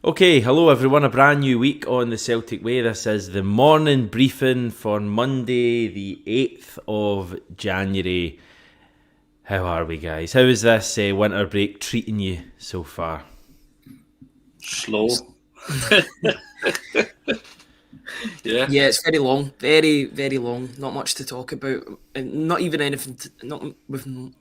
Okay, hello everyone. A brand new week on the Celtic Way. This is the morning briefing for Monday, the 8th of January. How are we, guys? How is this winter break treating you so far? Slow. Yeah, it's very long, very long. Not much to talk about, and not even anything. Not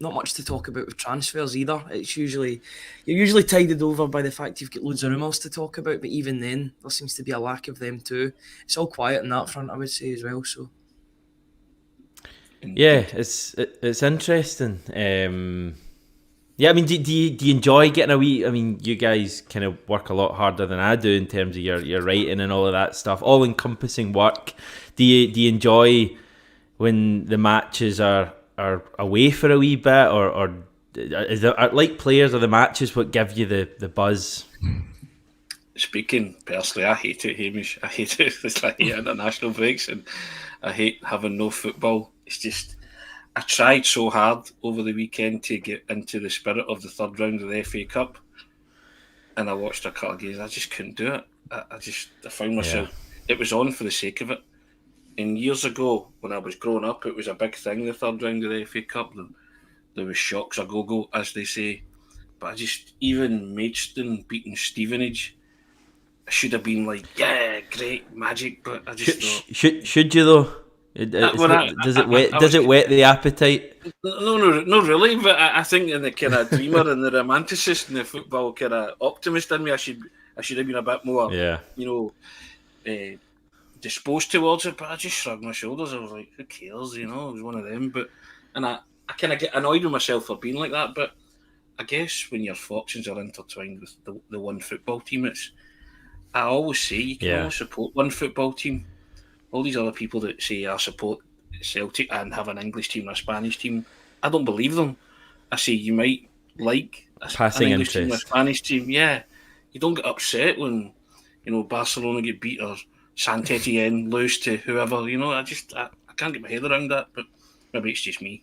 much to talk about with transfers either. You're usually tided over by the fact you've got loads of rumours to talk about, but even then, there seems to be a lack of them too. It's all quiet on that front, I would say as well. So, yeah, it's interesting. Yeah, I mean, do you enjoy getting a wee? I mean, you guys kind of work a lot harder than I do in terms of your writing and all of that stuff, all encompassing work. Do you enjoy when the matches are away for a wee bit, or is there, like players or the matches what give you the buzz? Speaking personally, I hate it, Hamish. I hate it. It's like international breaks, and I hate having no football. It's just I tried so hard over the weekend to get into the spirit of the third round of the FA Cup, and I watched a couple of games. I just couldn't do it. I found myself. It was on for the sake of it. And years ago, when I was growing up, it was a big thing. The third round of the FA Cup, there was shocks a go, as they say. But even Maidstone beating Stevenage, I should have been like, yeah, great magic. But I just thought, should you though? Does it whet the appetite? No, not really. But I think in the kind of dreamer and the romanticist and the football kind of optimist in me, I should have been a bit more, disposed towards it. But I just shrugged my shoulders. I was like, who cares? It was one of them. And I kind of get annoyed with myself for being like that. But I guess when your fortunes are intertwined with the one football team, I always say you can only support one football team. All these other people that say I support Celtic and have an English team or a Spanish team, I don't believe them. I say you might like an English team or a Spanish team. Yeah, you don't get upset when Barcelona get beat or Saint Etienne lose to whoever. I can't get my head around that. But maybe it's just me.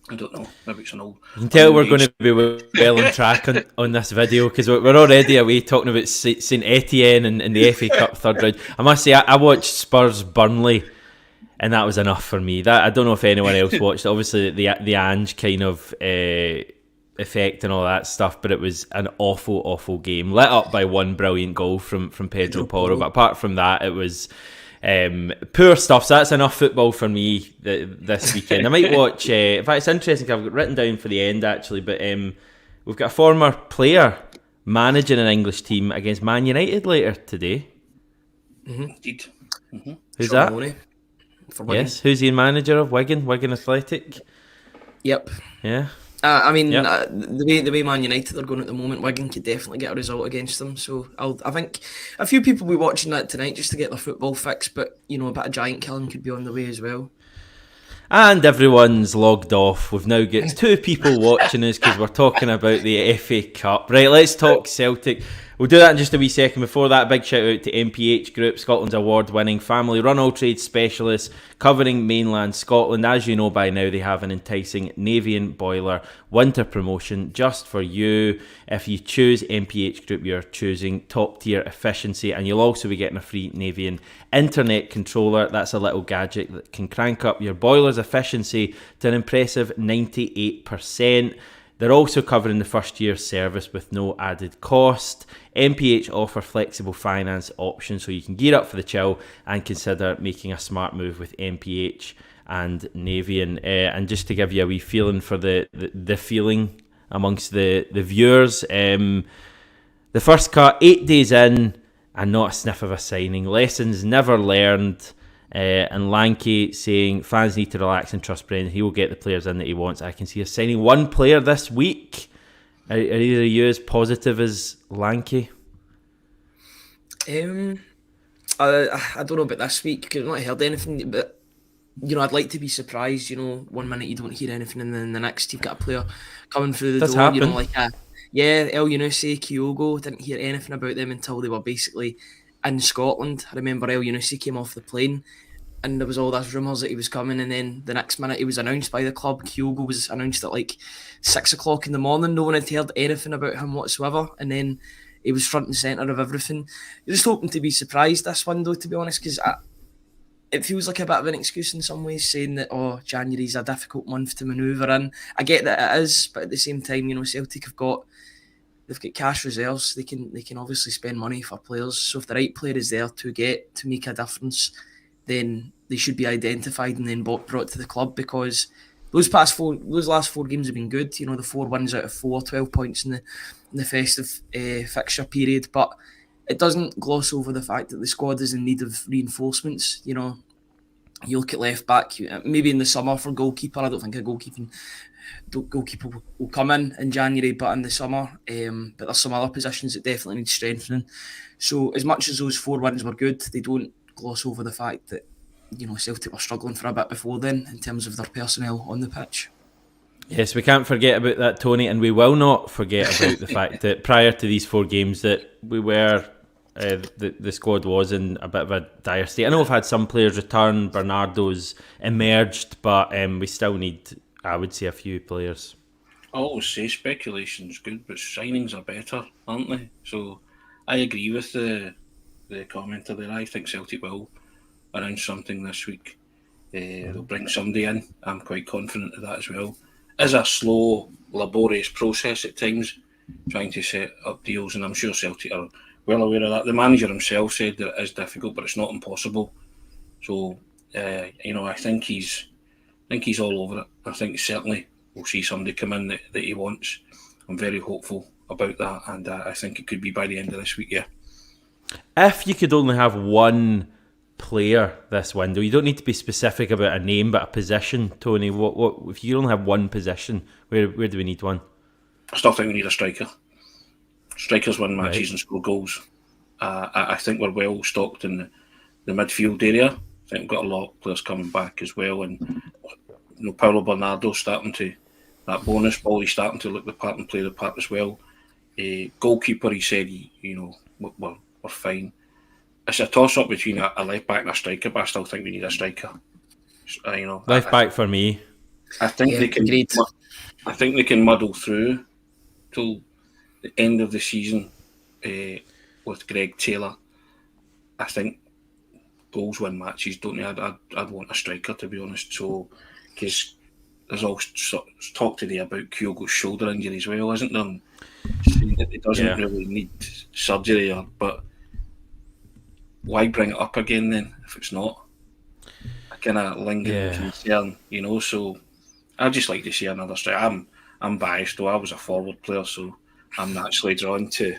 I don't know. Maybe it's an old. You can tell we're going to be well on track on this video because we're already away talking about Saint Etienne and the FA Cup third round. I must say, I watched Spurs Burnley, and that was enough for me. That I don't know if anyone else watched. Obviously, the Ange kind of effect and all that stuff, but it was an awful game, lit up by one brilliant goal from Pedro Porro. But apart from that, it was. Poor stuff. So that's enough football for me this weekend. I might watch. In fact, it's interesting because I've got written down for the end actually. But we've got a former player managing an English team against Man United later today. Indeed. Mm-hmm. Who's Sean that? Mooney, yes. Who's he manager of? Wigan Athletic. Yep. Yeah. The way Man United are going at the moment, Wigan could definitely get a result against them. So I think a few people will be watching that tonight just to get their football fix. But a bit of giant killing could be on the way as well. And everyone's logged off. We've now got two people watching us because we're talking about the FA Cup. Right, let's talk Celtic. We'll do that in just a wee second. Before that, a big shout out to MPH Group, Scotland's award-winning family-run all-trade specialist covering mainland Scotland. As you know by now, they have an enticing Navian boiler winter promotion just for you. If you choose MPH Group, you're choosing top-tier efficiency, and you'll also be getting a free Navian internet controller. That's a little gadget that can crank up your boiler's efficiency to an impressive 98%. They're also covering the first year's service with no added cost. MPH offer flexible finance options so you can gear up for the chill and consider making a smart move with MPH and Navian. And just to give you a wee feeling for the feeling amongst the viewers, the first cut, 8 days in and not a sniff of a signing. Lessons never learned. And Lanky saying fans need to relax and trust Brendan. He will get the players in that he wants. I can see us signing one player this week. Are either of you as positive as Lanky? I don't know about this week because I've not heard anything. But I'd like to be surprised. 1 minute you don't hear anything, and then the next you've got a player coming through the door. Happen. El Yunusi, Kyogo. Didn't hear anything about them until they were basically in Scotland. I remember El Yunusi came off the plane and there was all those rumours that he was coming, and then the next minute he was announced by the club. Kyogo was announced at 6 o'clock in the morning. No one had heard anything about him whatsoever, and then he was front and centre of everything. You're just hoping to be surprised this window, to be honest, because it feels like a bit of an excuse in some ways, saying that January's a difficult month to manoeuvre in. I get that it is, but at the same time, Celtic they've got cash reserves. They can obviously spend money for players. So if the right player is there to make a difference, then they should be identified and then brought to the club, because those last 4 games have been good. The 4 wins out of 4, 12 points in the festive fixture period, but it doesn't gloss over the fact that the squad is in need of reinforcements. You look at left back, maybe in the summer for goalkeeper. I don't think a goalkeeper will come in January, but in the summer. But there's some other positions that definitely need strengthening. So as much as those 4 wins were good, they don't gloss over the fact that Celtic were struggling for a bit before then in terms of their personnel on the pitch. Yes, we can't forget about that, Tony, and we will not forget about the fact that prior to these 4 games that we were, the squad was in a bit of a dire state. I know we've had some players return, Bernardo's emerged, but we still need, I would say, a few players. I always say speculation's good, but signings are better, aren't they? So I agree with the commenter there. I think Celtic will announce something this week. They'll bring somebody in. I'm quite confident of that as well. It's a slow, laborious process at times, trying to set up deals, and I'm sure Celtic are well aware of that. The manager himself said that it is difficult, but it's not impossible. So, I think he's all over it. I think certainly we'll see somebody come in that he wants. I'm very hopeful about that, and I think it could be by the end of this week, yeah. If you could only have one player this window, you don't need to be specific about a name, but a position, Tony, what if you only have one position, where do we need one? I still think we need a striker. Strikers win matches and score goals. I think we're well stocked in the midfield area. I think we've got a lot of players coming back as well, and Paulo Bernardo starting to, that bonus ball, he's starting to look the part and play the part as well. Goalkeeper, he said, we're fine. It's a toss-up between a left-back and a striker, but I still think we need a striker. Left-back for me. I think they can. Agreed. I think they can muddle through till the end of the season with Greg Taylor. I think goals win matches, don't they? I'd want a striker, to be honest. So, because there's all talk today about Kyogo's shoulder injury as well, isn't there? Saying that he doesn't really need surgery, but why bring it up again then if it's not? A kind of lingering concern, So I'd just like to see another striker. I'm biased though. I was a forward player, so I'm naturally drawn to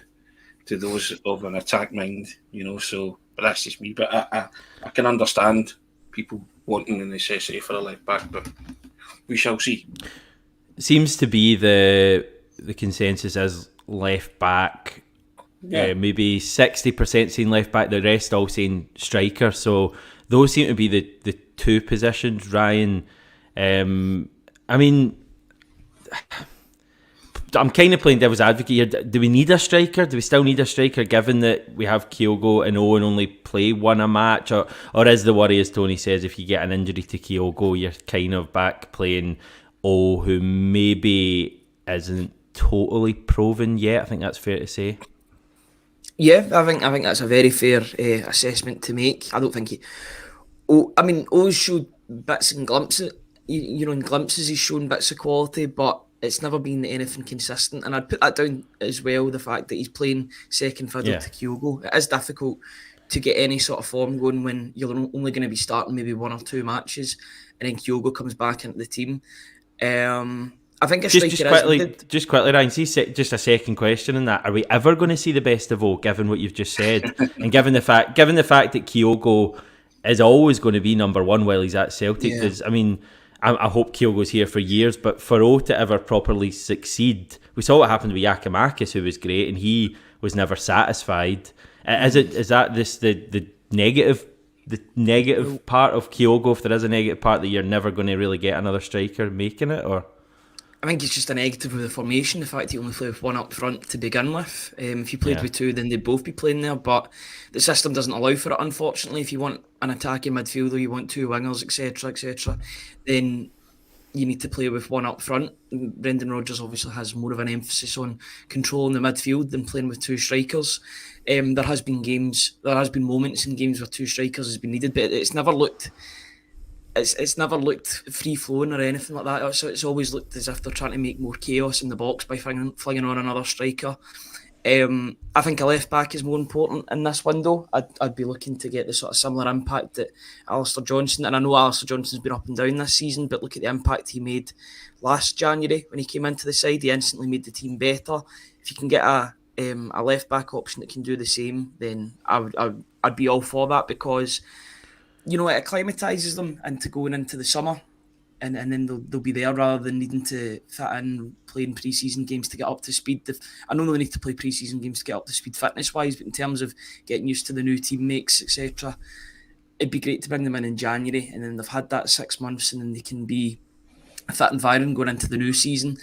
those of an attack mind, So, but that's just me. But I can understand people wanting the necessity for a left back, but we shall see. Seems to be the consensus is left back. Maybe 60% saying left back, the rest all saying striker. So those seem to be the 2 positions. Ryan, I mean, I'm kind of playing devil's advocate here. Do we need a striker? Do we still need a striker, given that we have Kyogo and Owen only play one a match? Or is the worry, as Tony says, if you get an injury to Kyogo, you're kind of back playing O, who maybe isn't totally proven yet? I think that's fair to say. Yeah, I think that's a very fair assessment to make. I don't think O's showed bits and glimpses. In glimpses he's shown bits of quality, but it's never been anything consistent. And I'd put that down as well, the fact that he's playing second fiddle to Kyogo. It is difficult to get any sort of form going when you're only going to be starting maybe 1 or 2 matches, and then Kyogo comes back into the team. I think just quickly, Ryan, see, just a second question on that. Are we ever going to see the best of O, given what you've just said? And given the fact that Kyogo is always going to be number 1 while he's at Celtic, I hope Kyogo's here for years, but for O to ever properly succeed, we saw what happened with Giakoumakis, who was great, and he was never satisfied. Is that the negative part of Kyogo, if there is a negative part, that you're never going to really get another striker making it, or? I think it's just a negative with the formation, the fact he only played with 1 up front to begin with. If you played with 2, then they'd both be playing there, but the system doesn't allow for it, unfortunately. If you want an attacking midfielder, you want 2 wingers, etc., then you need to play with one up front. Brendan Rodgers obviously has more of an emphasis on controlling the midfield than playing with two strikers. There has been moments in games where two strikers has been needed, but it's never looked free flowing or anything like that. So it's always looked as if they're trying to make more chaos in the box by flinging on another striker. I think a left back is more important in this window. I'd be looking to get the sort of similar impact that Alistair Johnson, and I know Alistair Johnson's been up and down this season, but look at the impact he made last January when he came into the side. He instantly made the team better. If you can get a left back option that can do the same, then I'd be all for that, because it acclimatises them into going into the summer. And then they'll be there rather than needing to fit in playing pre-season games to get up to speed. I know they need to play pre-season games to get up to speed fitness-wise, but in terms of getting used to the new teammates, etc., it'd be great to bring them in January, and then they've had that 6 months, and then they can be fit and firing going into the new season.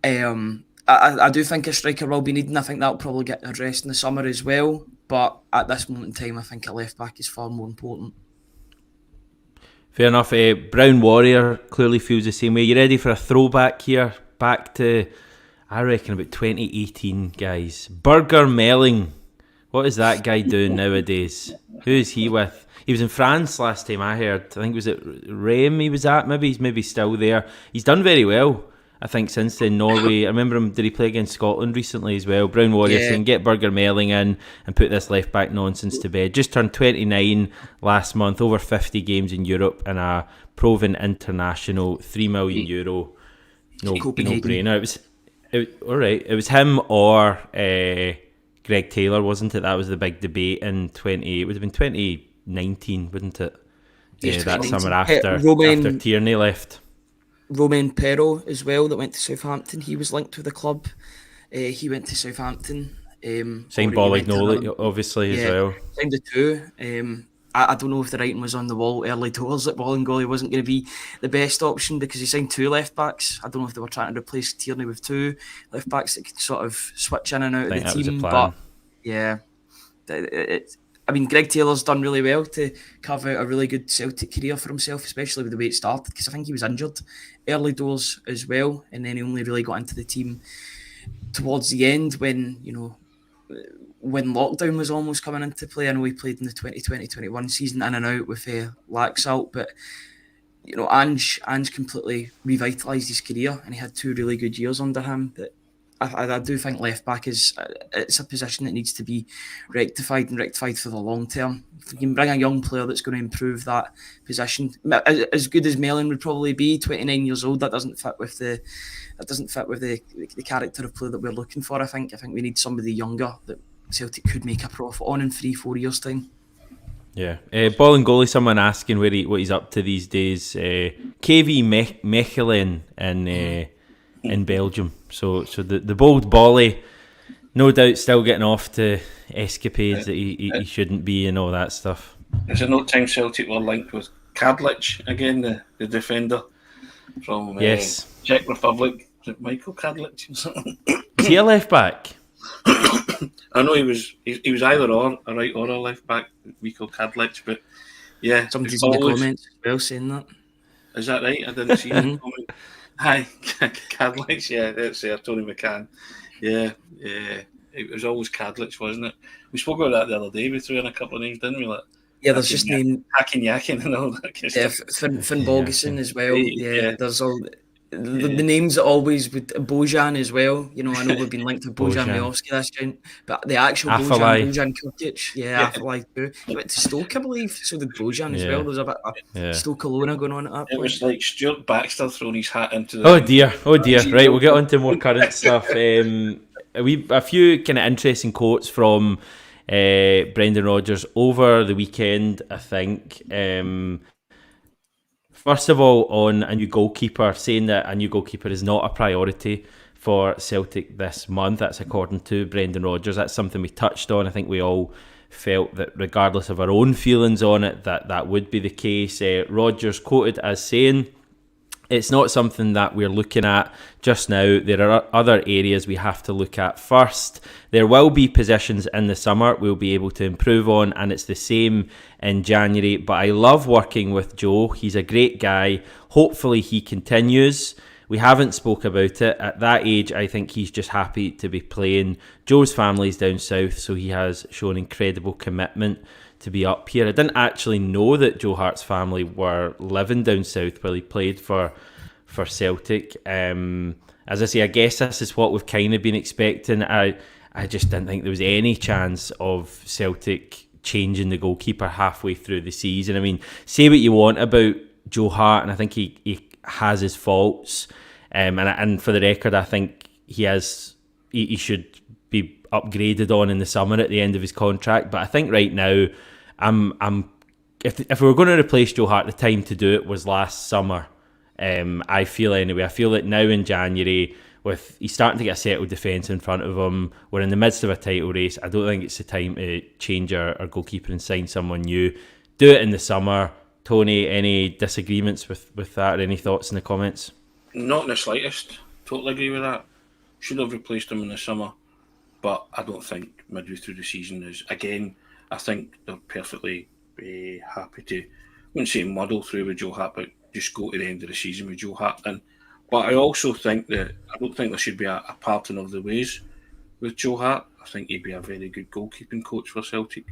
I do think a striker will be needed. I think that'll probably get addressed in the summer as well, but at this moment in time, I think a left-back is far more important. Fair enough. Brown Warrior clearly feels the same way. You ready for a throwback here? Back to, I reckon, about 2018, guys. Burger Melling. What is that guy doing nowadays? Who is he with? He was in France last time I heard. I think was it Reims he was at? Maybe he's still there. He's done very well, I think, since then. Norway. I remember him. Did he play against Scotland recently as well? Brown Warrior saying, get Burger Melling in and put this left back nonsense to bed. Just turned 29 last month, over 50 games in Europe, and a proven international. €3 million. No brainer. All right. It was him or Greg Taylor, wasn't it? That was the big debate in It would have been 2019, wouldn't it? Yeah, that summer after Tierney left. Romain Perrault as well, that went to Southampton. He was linked with the club. He went to Southampton. Signed Bollignola, obviously, as well. Signed the two. I don't know if the writing was on the wall early doors that Bollignola wasn't going to be the best option, because he signed two left backs. I don't know if they were trying to replace Tierney with two left backs that could sort of switch in and out of the team. But yeah, Greg Taylor's done really well to carve out a really good Celtic career for himself, especially with the way it started, because I think he was injured early doors as well, and then he only really got into the team towards the end when lockdown was almost coming into play. I know he played in the 2020-21 season in and out with Laxalt, but Ange completely revitalised his career, and he had 2 really good years under him. But I do think left back it's a position that needs to be rectified for the long term. If we can bring a young player that's going to improve that position, as good as Mellon would probably be, 29 years old, that doesn't fit with the character of player that we're looking for. I think we need somebody younger that Celtic could make a profit on in 3-4 years' time. Yeah, Bolingoli, someone asking what he's up to these days. KV Mechelen in Belgium. So the bold Bolly, no doubt, still getting off to escapades that he shouldn't be and all that stuff. There's no time Celtic were linked with Kadlec again, the defender from Czech Republic. Is it Michael Kadlec or something? Is he a left back? I know he was either a right or a left back, Michael Kadlec, but yeah. Somebody's in the comments as well saying that. Is that right? I didn't see the comment. Hi, Kadlec, yeah, that's Tony McCann. Yeah, it was always Kadlec, wasn't it? We spoke about that the other day. We threw in a couple of names, didn't we? There's just Hacking Yakin and all that kind of stuff. Finn Bogason as well. There's all the names always with Bojan as well. I know we've been linked to Bojan Miovski this time, but the actual Bojan Kurkic, Afellay too. He went to Stoke, I believe, so did Bojan as well. There's a bit of Stoke Alona going on at that point. It was like Stuart Baxter throwing his hat into the... Oh dear. Right, we'll get on to more current stuff. A few kind of interesting quotes from Brendan Rodgers over the weekend, I think. First of all, on a new goalkeeper, saying that a new goalkeeper is not a priority for Celtic this month. That's according to Brendan Rodgers. That's something we touched on. I think we all felt that regardless of our own feelings on it, that would be the case. Rodgers quoted as saying, It's not something that we're looking at just now. There are other areas we have to look at first. There will be positions in the summer we'll be able to improve on, and it's the same in January. But I love working with Joe. He's a great guy. Hopefully he continues. We haven't spoke about it. At that age, I think he's just happy to be playing. Joe's family's down south, so he has shown incredible commitment to be up here. I didn't actually know that Joe Hart's family were living down south while he played for Celtic. As I say, I guess this is what we've kind of been expecting. I just didn't think there was any chance of Celtic changing the goalkeeper halfway through the season. I mean, say what you want about Joe Hart, and I think he has his faults. And for the record, I think he should be upgraded on in the summer at the end of his contract. But I think right now, if we were going to replace Joe Hart, the time to do it was last summer. I feel that now in January, with he's starting to get a settled defence in front of him, we're in the midst of a title race. I don't think it's the time to change our goalkeeper and sign someone new. Do it in the summer. Tony, any disagreements with that, or any thoughts in the comments? Not in the slightest. Totally agree with that. Should have replaced him in the summer, but I don't think midway through the season is. Again, I think they're perfectly happy to, I wouldn't say muddle through with Joe Hart, but just go to the end of the season with Joe Hart in. But I also think that I don't think there should be a parting of the ways with Joe Hart. I think he'd be a very good goalkeeping coach for Celtic.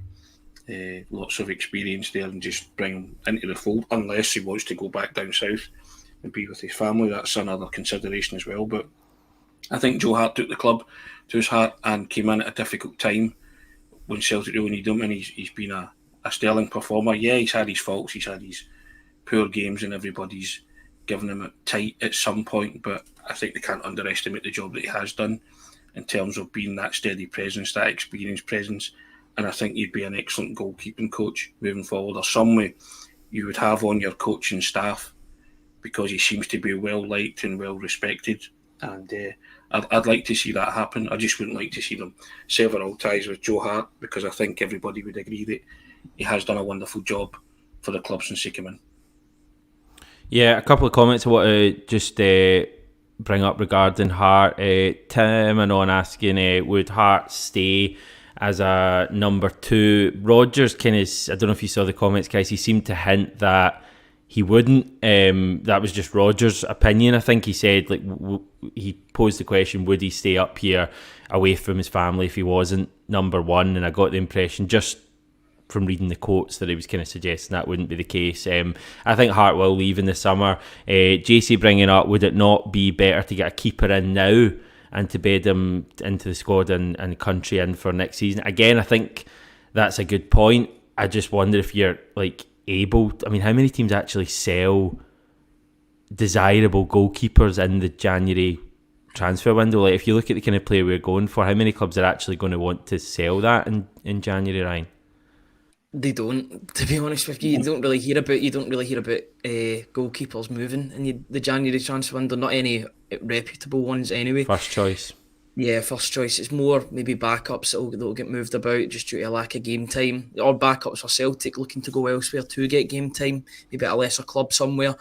Lots of experience there, and just bring him into the fold, unless he wants to go back down south and be with his family. That's another consideration as well. But I think Joe Hart took the club to his heart and came in at a difficult time when Celtic really need him, and he's been a sterling performer. Yeah, he's had his faults, he's had his poor games, and everybody's given him it tight at some point, but I think they can't underestimate the job that he has done in terms of being that steady presence, that experienced presence. And I think he'd be an excellent goalkeeping coach moving forward, or somewhere you would have on your coaching staff, because he seems to be well liked and well respected. And I'd like to see that happen. I just wouldn't like to see them sever all ties with Joe Hart, because I think everybody would agree that he has done a wonderful job for the club since he came in. Yeah, a couple of comments I want to just bring up regarding Hart. Tim and on asking, would Hart stay as a number two? Rodgers kind of, I don't know if you saw the comments, guys, he seemed to hint that he wouldn't. That was just Rodgers' opinion. I think he said, he posed the question, would he stay up here away from his family if he wasn't number one? And I got the impression, just from reading the quotes, that he was kind of suggesting that wouldn't be the case. I think Hart will leave in the summer. JC bringing up, would it not be better to get a keeper in now and to bed him into the squad and country in for next season? Again, I think that's a good point. I just wonder if you're able, I mean, how many teams actually sell desirable goalkeepers in the January transfer window? If you look at the kind of player we're going for, how many clubs are actually going to want to sell that in January, Ryan? They don't, to be honest with you. You don't really hear about goalkeepers moving in the January transfer window. Not any reputable ones anyway. First choice. Yeah, first choice. It's more maybe backups that'll get moved about just due to a lack of game time, or backups for Celtic looking to go elsewhere to get game time, maybe at a lesser club somewhere.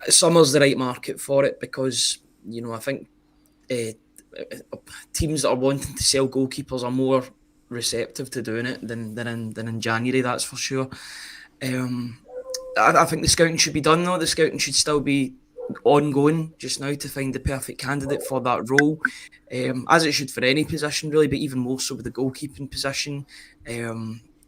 Summer's the right market for it, because I think teams that are wanting to sell goalkeepers are more receptive to doing it than in January, that's for sure. I think the scouting should be done though. The scouting should still be ongoing just now to find the perfect candidate for that role, as it should for any position really, but even more so with the goalkeeping position.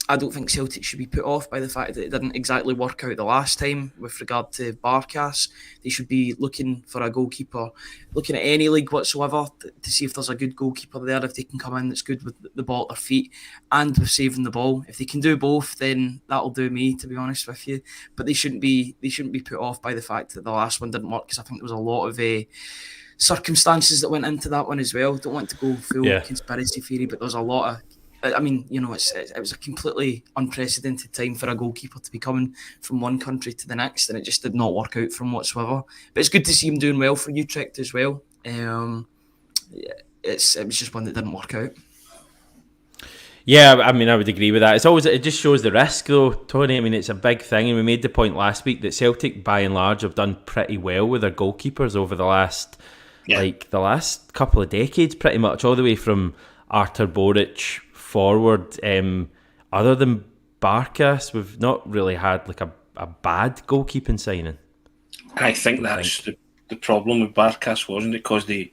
I don't think Celtic should be put off by the fact that it didn't exactly work out the last time with regard to Barkas. They should be looking for a goalkeeper, looking at any league whatsoever, to see if there's a good goalkeeper there, if they can come in that's good with the ball at their feet and with saving the ball. If they can do both, then that'll do me, to be honest with you. But they shouldn't be put off by the fact that the last one didn't work, because I think there was a lot of circumstances that went into that one as well. Don't want to go full conspiracy theory, but there's a lot of, I mean, it was a completely unprecedented time for a goalkeeper to be coming from one country to the next, and it just did not work out for him whatsoever. But it's good to see him doing well for Utrecht as well. It was just one that didn't work out. Yeah, I mean, I would agree with that. It just shows the risk, though, Tony. I mean, it's a big thing, and we made the point last week that Celtic, by and large, have done pretty well with their goalkeepers over the last couple of decades, pretty much, all the way from Artur Boric forward. Other than Barkas, we've not really had like a bad goalkeeping signing. I think that's the problem with Barkas, wasn't it? Because they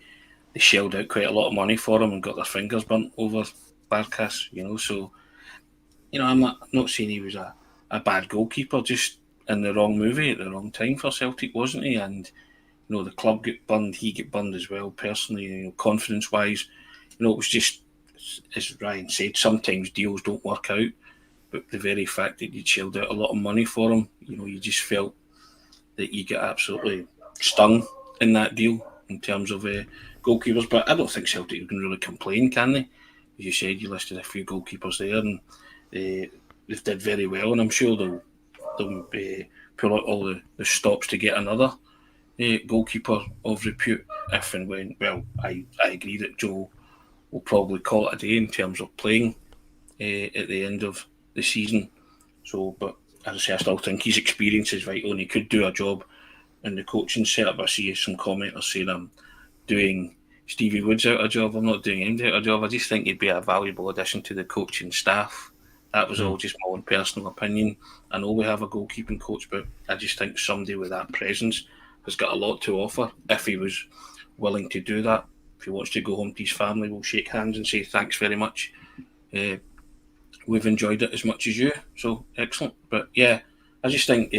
shelled out quite a lot of money for him and got their fingers burnt over Barkas, so I'm not saying he was a bad goalkeeper, just in the wrong movie at the wrong time for Celtic, wasn't he? And the club get burned, he get burned as well personally, confidence wise. It was just, as Ryan said, sometimes deals don't work out, but the very fact that you'd shelled out a lot of money for him, you just felt that you get absolutely stung in that deal in terms of goalkeepers. But I don't think Celtic can really complain, can they? As you said, you listed a few goalkeepers there, and they've did very well, and I'm sure they'll pull out all the stops to get another goalkeeper of repute if and when. Well, I agree that Joe will probably call it a day in terms of playing at the end of the season. So, but as I say, I still think his experience is vital, and he could do a job in the coaching setup. I see some commenters saying I'm doing Stevie Woods out a job. I'm not doing him out a job. I just think he'd be a valuable addition to the coaching staff. That was all just my own personal opinion. I know we have a goalkeeping coach, but I just think somebody with that presence has got a lot to offer if he was willing to do that. If he wants to go home to his family, we'll shake hands and say thanks very much. We've enjoyed it as much as you, so excellent. But yeah, I just think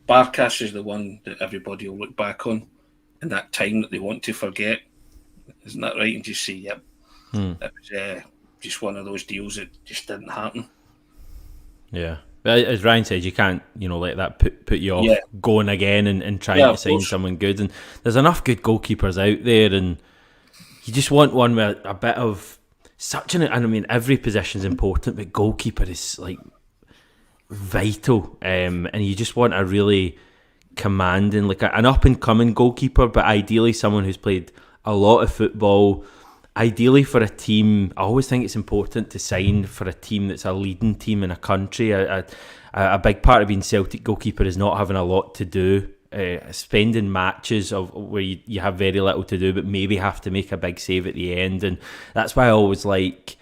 Barkas is the one that everybody will look back on in that time that they want to forget. Isn't that right? And just say, yep, it was just one of those deals that just didn't happen. Yeah. As Ryan said, you can't, let that put you off going again and trying to sign someone good. And there's enough good goalkeepers out there, and you just want one with a bit of and I mean, every position's important, but goalkeeper is like vital. And you just want a really commanding, like an up and coming goalkeeper, but ideally someone who's played a lot of football. Ideally for a team, I always think it's important to sign for a team that's a leading team in a country. A big part of being Celtic goalkeeper is not having a lot to do, spending matches of where you have very little to do, but maybe have to make a big save at the end. And that's why I always like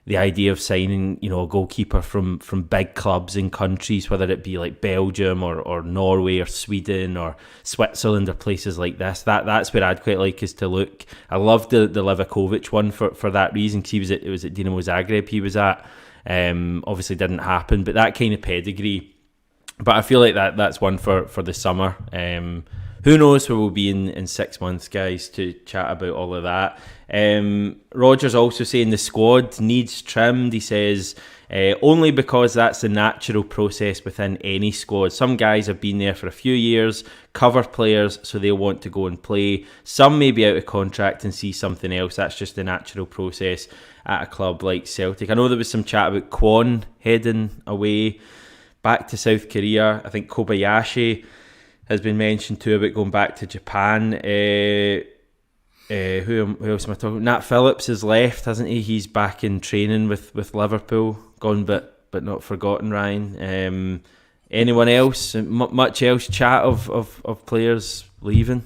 the idea of signing, a goalkeeper from big clubs in countries, whether it be like Belgium or Norway or Sweden or Switzerland or places like this. That's where I'd quite like us to look. I loved the Livakovic one for that reason, because it was at Dinamo Zagreb he was at. Obviously didn't happen, but that kind of pedigree. But I feel like that's one for the summer. Who knows where we'll be in 6 months, guys, to chat about all of that. Roger's also saying the squad needs trimmed. He says, only because that's the natural process within any squad. Some guys have been there for a few years, cover players, so they'll want to go and play. Some may be out of contract and see something else. That's just the natural process at a club like Celtic. I know there was some chat about Kwon heading away back to South Korea. I think Kobayashi has been mentioned too about going back to Japan. Who else am I talking about? Nat Phillips has left, hasn't he? He's back in training with Liverpool. Gone but not forgotten, Ryan. Anyone else? Much else chat of players leaving?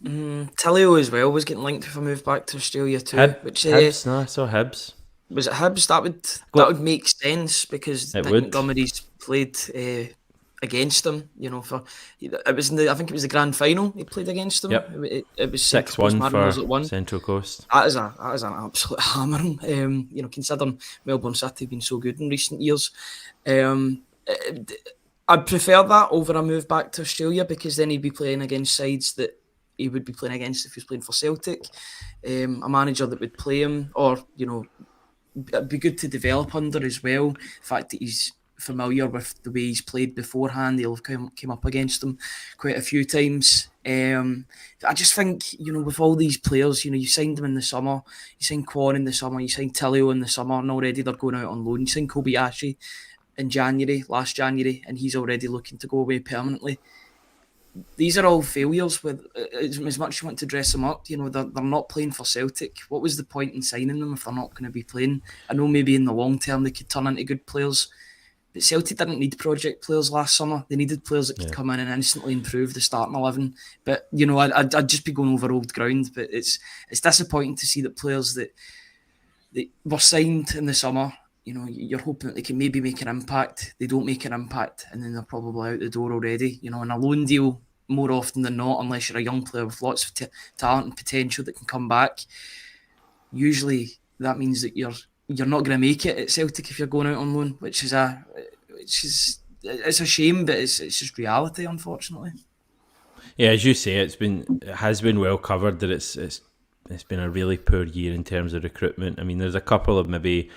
Tillio as well was getting linked if I moved back to Australia too. Hibs? No, I saw Hibs. Was it Hibs? That would make sense because Nick Montgomery's played against them. It was I think it was the grand final he played against them. Yep. It was 6-1 for Central Coast. That is an absolute hammering. Considering Melbourne City have been so good in recent years, I'd prefer that over a move back to Australia, because then he'd be playing against sides that he would be playing against if he was playing for Celtic. A manager that would play him, or it'd be good to develop under as well. The fact that he's familiar with the way he's played beforehand, he'll have came up against him quite a few times. I just think, with all these players, you signed them in the summer, you signed Kwon in the summer, you signed Tillio in the summer, and already they're going out on loan. You signed Kobayashi in last January, and he's already looking to go away permanently. these are all failures. With as much as you want to dress them up, they're not playing for Celtic. What was the point in signing them if they're not going to be playing? I know maybe in the long term they could turn into good players, but Celtic didn't need project players last summer. They needed players that could come in and instantly improve the starting 11. But I'd just be going over old ground. But it's disappointing to see that players that were signed in the summer, you're hoping that they can maybe make an impact. They don't make an impact, and then they're probably out the door already. In a loan deal, more often than not, unless you're a young player with lots of talent and potential that can come back, usually that means that you're not going to make it at Celtic if you're going out on loan, which is it's a shame, but it's just reality, unfortunately. Yeah, as you say, it has been well covered that it's been a really poor year in terms of recruitment. I mean, there's a couple of maybe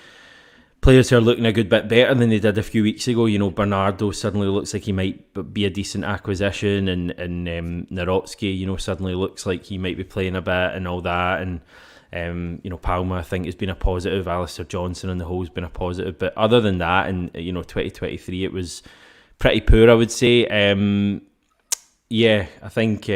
players who are looking a good bit better than they did a few weeks ago. Bernardo suddenly looks like he might be a decent acquisition, and Narotsky, suddenly looks like he might be playing a bit and all that. And Palma, I think, has been a positive. Alistair Johnson on the whole has been a positive. But other than that, in 2023, it was pretty poor, I would say. I think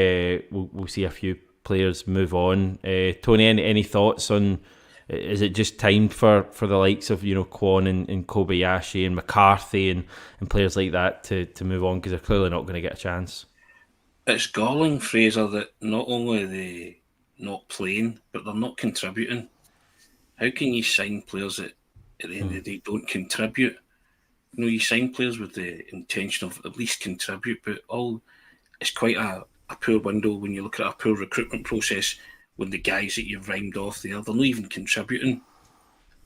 we'll see a few players move on. Tony, any thoughts on? Is it just time for the likes of Kwon and Kobayashi and McCarthy and players like that to move on, because they're clearly not going to get a chance? It's galling, Fraser, that not only are they not playing, but they're not contributing. How can you sign players that at the end of the day don't contribute? You sign players with the intention of at least contribute, but it's quite a poor window when you look at a poor recruitment process. When the guys that you've rhymed off there, they're not even contributing.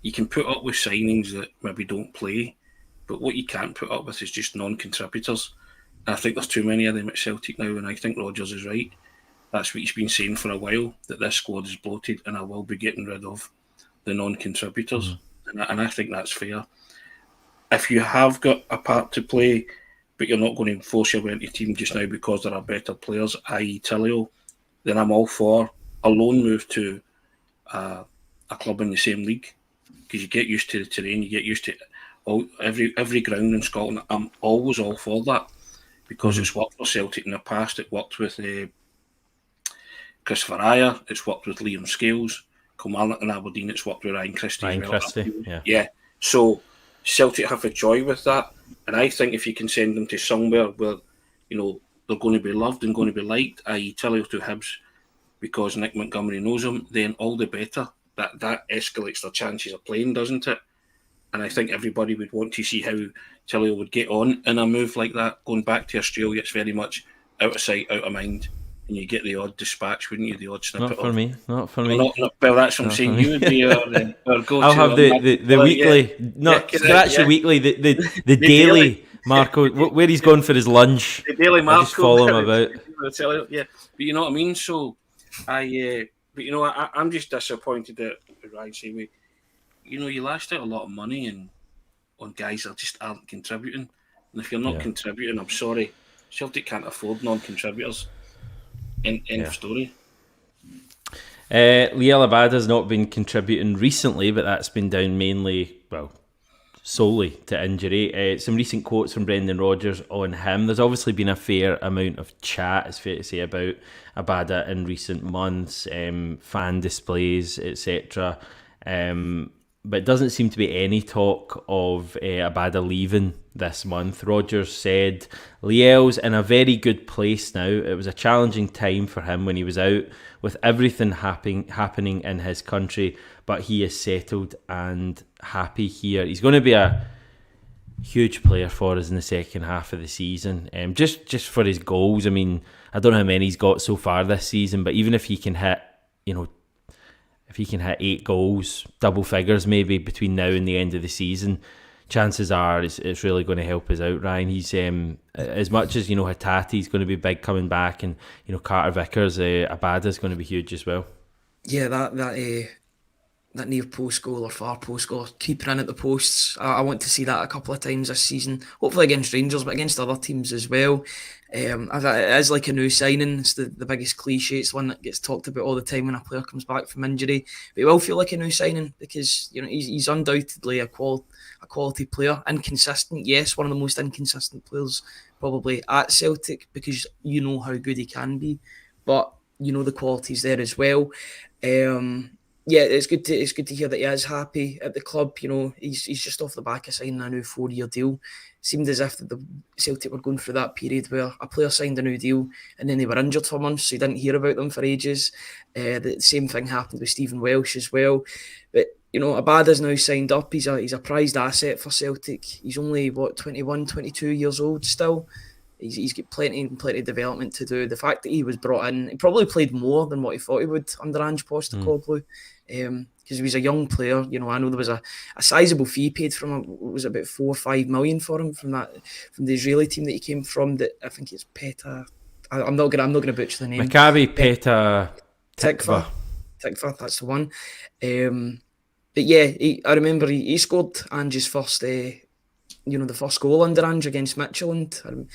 You can put up with signings that maybe don't play, but what you can't put up with is just non-contributors. And I think there's too many of them at Celtic now, and I think Rodgers is right. That's what he's been saying for a while, that this squad is bloated and I will be getting rid of the non-contributors. And I think that's fair. If you have got a part to play, but you're not going to force your way into your team just now because there are better players, i.e. Tillio, then I'm all for a loan move to a club in the same league, because you get used to the terrain, you get used to every ground in Scotland. I'm always all for that, because it's worked for Celtic in the past. It worked with Christopher Ayer, it's worked with Liam Scales, Kilmarnock and Aberdeen, it's worked with Ryan Christie. Yeah. So Celtic have a joy with that, and I think if you can send them to somewhere where they're going to be loved and going to be liked, i.e. Tillio to Hibs, because Nick Montgomery knows him, then all the better. That escalates their chances of playing, doesn't it? And I think everybody would want to see how Tillio would get on in a move like that. Going back to Australia, it's very much out of sight, out of mind. And you get the odd dispatch, wouldn't you? The odd snippet. Not for me. Well, that's what I'm saying. You would be our go-to. I'll have the weekly. The weekly. The daily Marco, where he's gone for his lunch. The daily Marco. Just follow him about. Yeah, but you know what I mean. So I'm just disappointed that Ryan Seaway. You lashed out a lot of money on guys that just aren't contributing. And if you're not contributing, I'm sorry, Celtic can't afford non-contributors. End of story. Liel Abada's not been contributing recently, but that's been down solely to injury. Some recent quotes from Brendan Rodgers on him. There's obviously been a fair amount of chat, it's fair to say, about Abada in recent months, fan displays, etc. But it doesn't seem to be any talk of Abada leaving this month. Rodgers said, Liel's in a very good place now. It was a challenging time for him when he was out, with everything happening in his country, but he is settled and happy here. He's going to be a huge player for us in the second half of the season. Just for his goals. I mean, I don't know how many he's got so far this season, but even if he can hit, if he can hit 8 goals, double figures maybe between now and the end of the season, chances are it's really going to help us out, Ryan. He's as much as Hatati's going to be big coming back, and Carter Vickers, Abada's going to be huge as well. Yeah, that that near post goal or far post goal, creeping in at the posts. I want to see that a couple of times this season. Hopefully against Rangers, but against other teams as well. It is like a new signing. It's the biggest cliche. It's one that gets talked about all the time when a player comes back from injury. But it will feel like a new signing because he's undoubtedly a quality player. Inconsistent, yes, one of the most inconsistent players probably at Celtic because you know how good he can be, but you know the quality's there as well. It's good to hear that he is happy at the club. He's just off the back of signing a new 4-year deal. Seemed as if the Celtic were going through that period where a player signed a new deal and then they were injured for months, so you didn't hear about them for ages. The same thing happened with Stephen Welsh as well. But Abada's now signed up. He's a prized asset for Celtic. He's only 21, 22 years old still. He's got plenty of development to do. The fact that he was brought in, he probably played more than what he thought he would under Ange Postecoglou. Because he was a young player. I know there was a sizable fee paid from him. It was about 4 or 5 million for him from the Israeli team that he came from. That I think it's Peta. I'm not gonna butcher the name. Maccabi Peta Tikva. Tikva, that's the one. But yeah, I remember he scored Ange's first, the first goal under Ange against Midtjylland.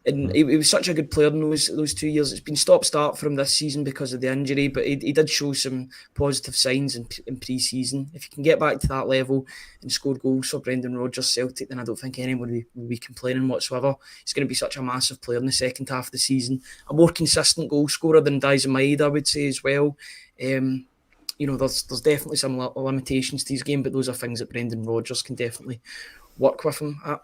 And he was such a good player in those 2 years. It's been stop-start for him this season because of the injury, but he did show some positive signs in pre-season. If he can get back to that level and score goals for Brendan Rodgers' Celtic, then I don't think anyone will be complaining whatsoever. He's going to be such a massive player in the second half of the season. A more consistent goal scorer than Daizen Maeda, I would say, as well. There's definitely some limitations to his game, but those are things that Brendan Rodgers can definitely work with him at.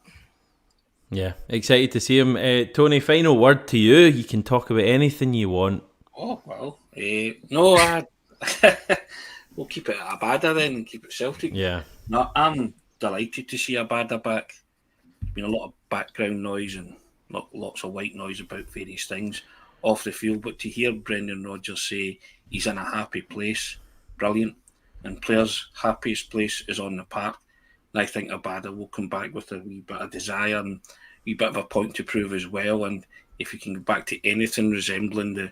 Yeah, excited to see him. Tony, final word to you. You can talk about anything you want. Oh, well. We'll keep it at Abada then and keep it Celtic. Yeah. No, I'm delighted to see Abada back. There's been a lot of background noise and lots of white noise about various things off the field, but to hear Brendan Rodgers say he's in a happy place, brilliant. And players' happiest place is on the park. And I think Abada will come back with a wee bit of desire and a wee bit of a point to prove as well. And if he can go back to anything resembling the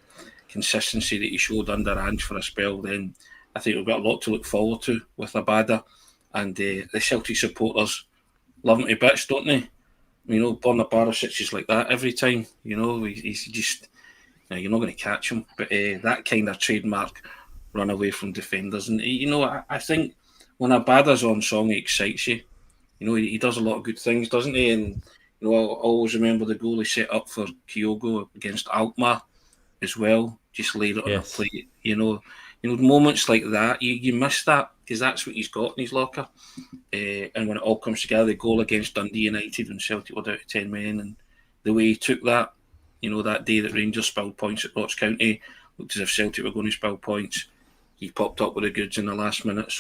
consistency that he showed under Ange for a spell, then I think we've got a lot to look forward to with Abada. And the Celtic supporters love him to bits, don't they? Borna Barisic is like that every time. He's just... you're not going to catch him. But that kind of trademark run away from defenders. And, I think when Abada's on song, he excites you. He does a lot of good things, doesn't he? And, I always remember the goal he set up for Kyogo against Alkmaar as well. Just laid it on a plate. Moments like that, you miss that because that's what he's got in his locker. And when it all comes together, the goal against Dundee United when Celtic were down to 10 men and the way he took that, that day that Rangers spilled points at Ross County, looked as if Celtic were going to spill points. He popped up with the goods in the last minute,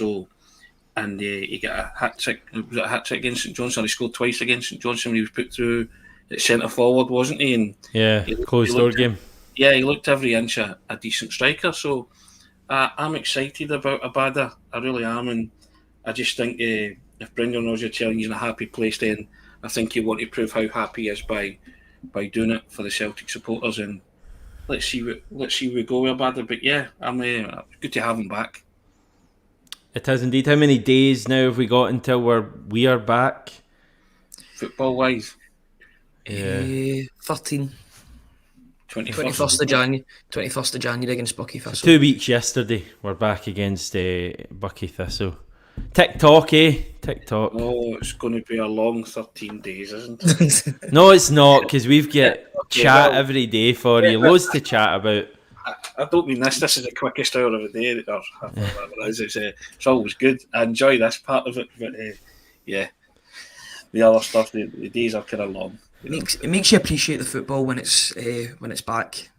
and he got a hat-trick. Was it a hat-trick against St Johnstone? He scored twice against St Johnstone when he was put through at centre-forward, wasn't he? And closed-door game. Yeah, he looked every inch a decent striker. So I'm excited about Abada. I really am. And I just think if Brendan Rodgers telling you in a happy place, then I think you want to prove how happy he is by doing it for the Celtic supporters. And let's see where we go with Abada. But yeah, I'm good to have him back. It is indeed. How many days now have we got until we are back? Football-wise? 13. 21st of January against Bucky Thistle. 2 weeks yesterday, we're back against Bucky Thistle. TikTok, TikTok. Oh, it's going to be a long 13 days, isn't it? No, it's not, because we've got chat every day for you. Loads to chat about. I don't mean this. This is the quickest hour of the day, or whatever it is. It's always good. I enjoy this part of it, but the other stuff, the days are kind of long. It makes you appreciate the football when it's back.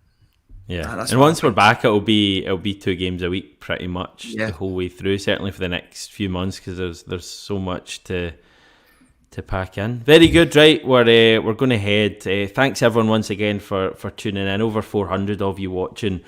Yeah, and once we're back, it'll be 2 games a week pretty much the whole way through. Certainly for the next few months, because there's so much to pack in. Very good, right? We're going to head. Thanks everyone once again for tuning in. Over 400 of you watching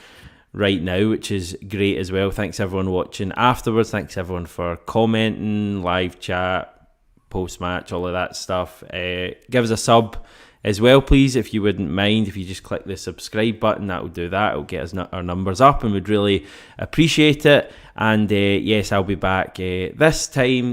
right now, which is great as well. Thanks everyone watching afterwards. Thanks everyone for commenting, live chat, post match, all of that stuff. Give us a sub as well, please, if you wouldn't mind, if you just click the subscribe button, that will do that. It'll get us our numbers up, and we'd really appreciate it. And yes, I'll be back this time